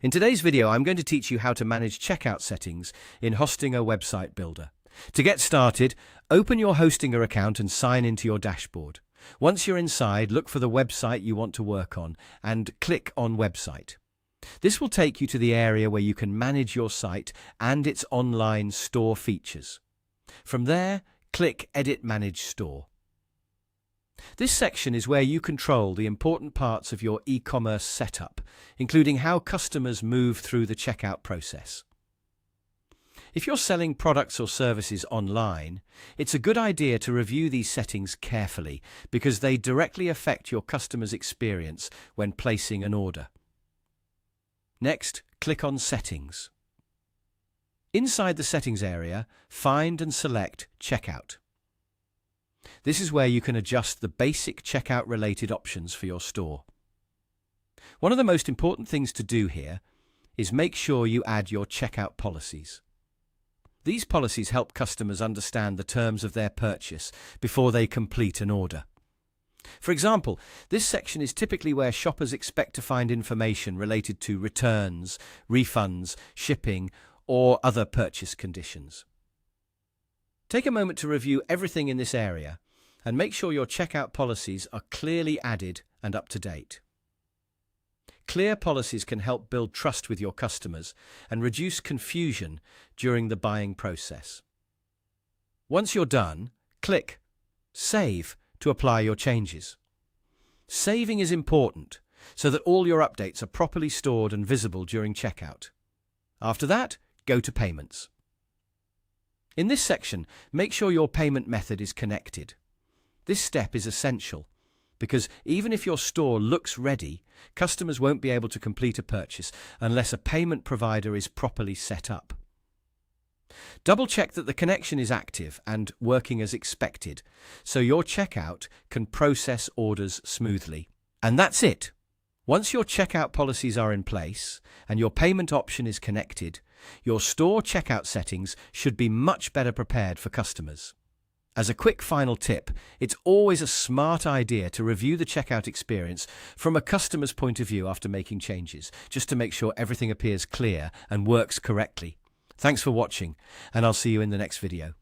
In today's video, I'm going to teach you how to manage checkout settings in Hostinger Website Builder. To get started, open your Hostinger account and sign into your dashboard. Once you're inside, look for the website you want to work on and click on Website. This will take you to the area where you can manage your site and its online store features. From there, click Edit Manage Store. This section is where you control the important parts of your e-commerce setup, including how customers move through the checkout process. If you're selling products or services online, it's a good idea to review these settings carefully because they directly affect your customer's experience when placing an order. Next, click on Settings. Inside the Settings area, find and select Checkout. This is where you can adjust the basic checkout-related options for your store. One of the most important things to do here is make sure you add your checkout policies. These policies help customers understand the terms of their purchase before they complete an order. For example, this section is typically where shoppers expect to find information related to returns, refunds, shipping, or other purchase conditions. Take a moment to review everything in this area and make sure your checkout policies are clearly added and up to date. Clear policies can help build trust with your customers and reduce confusion during the buying process. Once you're done, click Save to apply your changes. Saving is important so that all your updates are properly stored and visible during checkout. After that, go to Payments. In this section, make sure your payment method is connected. This step is essential because even if your store looks ready, customers won't be able to complete a purchase unless a payment provider is properly set up. Double-check that the connection is active and working as expected, so your checkout can process orders smoothly. And that's it! Once your checkout policies are in place and your payment option is connected, your store checkout settings should be much better prepared for customers. As a quick final tip, it's always a smart idea to review the checkout experience from a customer's point of view after making changes, just to make sure everything appears clear and works correctly. Thanks for watching, and I'll see you in the next video.